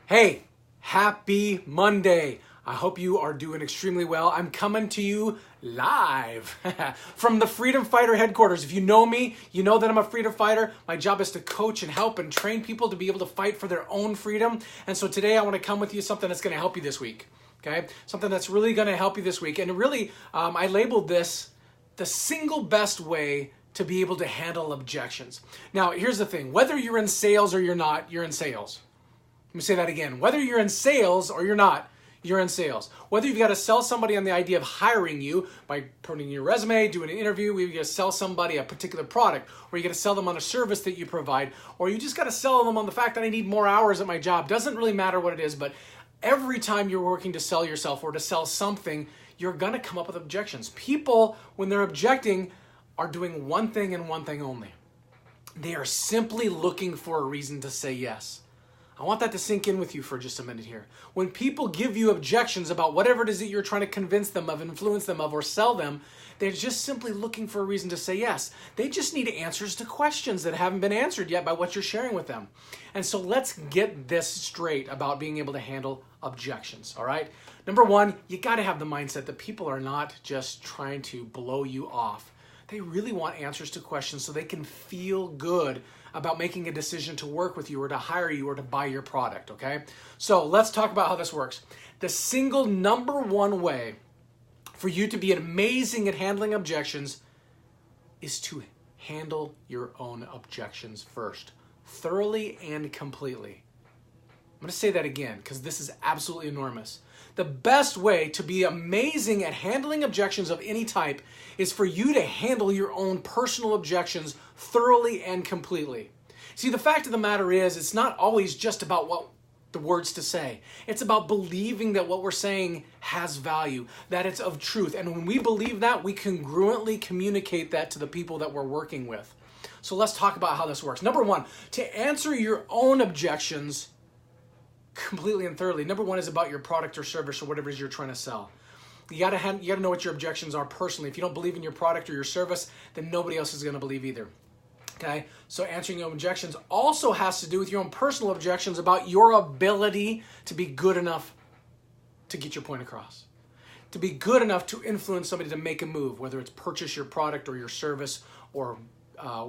Hey, happy Monday. I hope you are doing extremely well. I'm coming to you live from the Freedom Fighter headquarters. If you know me, you know that I'm a freedom fighter. My job is to coach and help and train people to be able to fight for their own freedom. And so today I want to come with you something that's going to help you this week. Okay? Something that's really going to help you this week. And really, I labeled this the single best way to be able to handle objections. Now, here's the thing. Whether you're in sales or you're not, you're in sales. Let me say that again. Whether you're in sales or you're not, you're in sales. Whether you've got to sell somebody on the idea of hiring you by putting your resume, doing an interview, where you got to sell somebody a particular product, or you got to sell them on a service that you provide, or you just got to sell them on the fact that I need more hours at my job. Doesn't really matter what it is, but every time you're working to sell yourself or to sell something, you're going to come up with objections. People, when they're objecting, are doing one thing and one thing only. They are simply looking for a reason to say yes. I want that to sink in with you for just a minute here. When people give you objections about whatever it is that you're trying to convince them of, influence them of, or sell them, they're just simply looking for a reason to say yes. They just need answers to questions that haven't been answered yet by what you're sharing with them. And so let's get this straight about being able to handle objections, all right? Number one, you got to have the mindset that people are not just trying to blow you off. They really want answers to questions so they can feel good about making a decision to work with you or to hire you or to buy your product, okay? So let's talk about how this works. The single number one way for you to be amazing at handling objections is to handle your own objections first, thoroughly and completely. I'm going to say that again because this is absolutely enormous. The best way to be amazing at handling objections of any type is for you to handle your own personal objections thoroughly and completely. See, the fact of the matter is, it's not always just about what the words to say. It's about believing that what we're saying has value, that it's of truth. And when we believe that, we congruently communicate that to the people that we're working with. So let's talk about how this works. Number one, to answer your own objections completely and thoroughly. Number one is about your product or service or whatever it is you're trying to sell. You gotta know what your objections are personally. If you don't believe in your product or your service, then nobody else is gonna believe either. Okay, so answering your objections also has to do with your own personal objections about your ability to be good enough to get your point across. To be good enough to influence somebody to make a move, whether it's purchase your product or your service or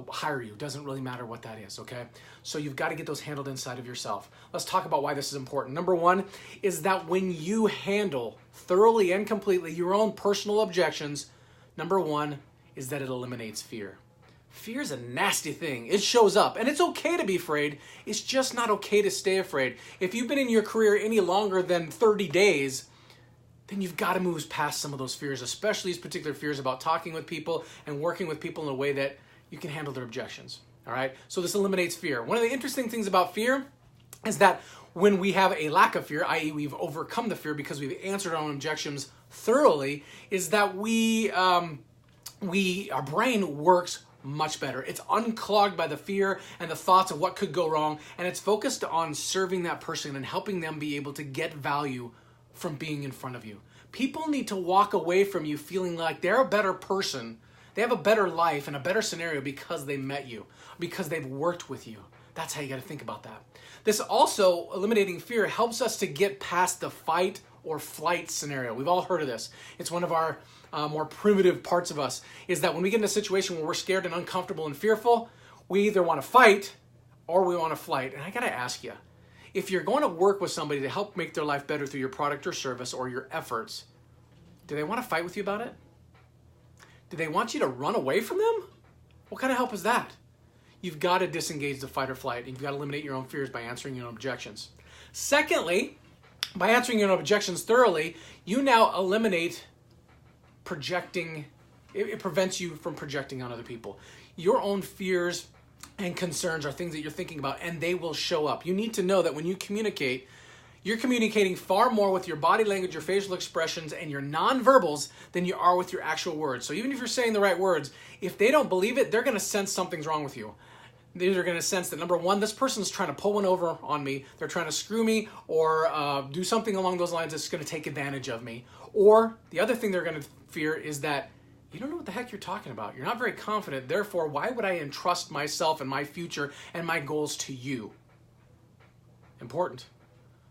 hire you. Doesn't really matter what that is, okay? So you've got to get those handled inside of yourself. Let's talk about why this is important. Number one is that when you handle thoroughly and completely your own personal objections, number one is that it eliminates fear. Fear is a nasty thing. It shows up, and it's okay to be afraid. It's just not okay to stay afraid. If you've been in your career any longer than 30 days, then you've got to move past some of those fears, especially these particular fears about talking with people and working with people in a way that you can handle their objections, all right? So this eliminates fear. One of the interesting things about fear is that when we have a lack of fear, i.e. we've overcome the fear because we've answered our own objections thoroughly, is that our brain works much better. It's unclogged by the fear and the thoughts of what could go wrong, and it's focused on serving that person and helping them be able to get value from being in front of you. People need to walk away from you feeling like they're a better person. They have a better life and a better scenario because they met you, because they've worked with you. That's how you got to think about that. This also, eliminating fear, helps us to get past the fight or flight scenario. We've all heard of this. It's one of our more primitive parts of us, is that when we get in a situation where we're scared and uncomfortable and fearful, we either want to fight or we want to flight. And I got to ask you, if you're going to work with somebody to help make their life better through your product or service or your efforts, do they want to fight with you about it? Do they want you to run away from them? What kind of help is that? You've got to disengage the fight or flight, and you've got to eliminate your own fears by answering your own objections. Secondly, by answering your own objections thoroughly, you now eliminate projecting. It prevents you from projecting on other people. Your own fears and concerns are things that you're thinking about, and they will show up. You need to know that when you communicate, you're communicating far more with your body language, your facial expressions, and your nonverbals than you are with your actual words. So even if you're saying the right words, if they don't believe it, they're going to sense something's wrong with you. They're going to sense that, number one, this person's trying to pull one over on me. They're trying to screw me or do something along those lines that's going to take advantage of me. Or the other thing they're going to fear is that you don't know what the heck you're talking about. You're not very confident. Therefore, why would I entrust myself and my future and my goals to you? Important.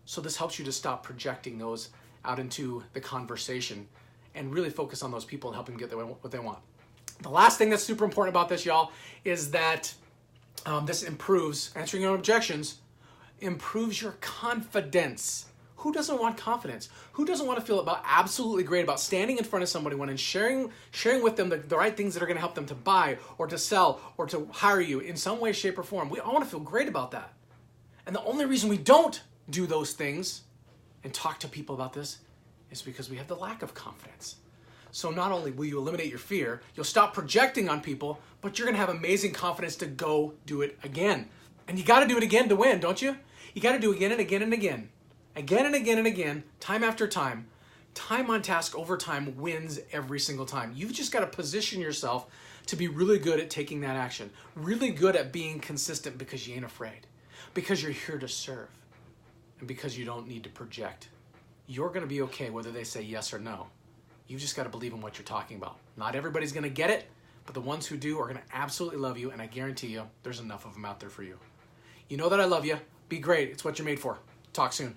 So this helps you to stop projecting those out into the conversation and really focus on those people and help them get what they want. The last thing that's super important about this, y'all, is that this improves, answering your objections, improves your confidence. Who doesn't want confidence? Who doesn't want to feel absolutely great about standing in front of somebody and sharing with them the right things that are going to help them to buy or to sell or to hire you in some way, shape, or form? We all want to feel great about that. And the only reason we don't do those things and talk to people about this is because we have the lack of confidence. So not only will you eliminate your fear, you'll stop projecting on people, but you're going to have amazing confidence to go do it again. And you got to do it again to win, don't you? You got to do it again and again and again. Again and again and again, time after time. Time on task over time wins every single time. You've just got to position yourself to be really good at taking that action. Really good at being consistent because you ain't afraid. Because you're here to serve. And because you don't need to project. You're going to be okay whether they say yes or no. You've just got to believe in what you're talking about. Not everybody's going to get it, but the ones who do are going to absolutely love you, and I guarantee you there's enough of them out there for you. You know that I love you. Be great. It's what you're made for. Talk soon.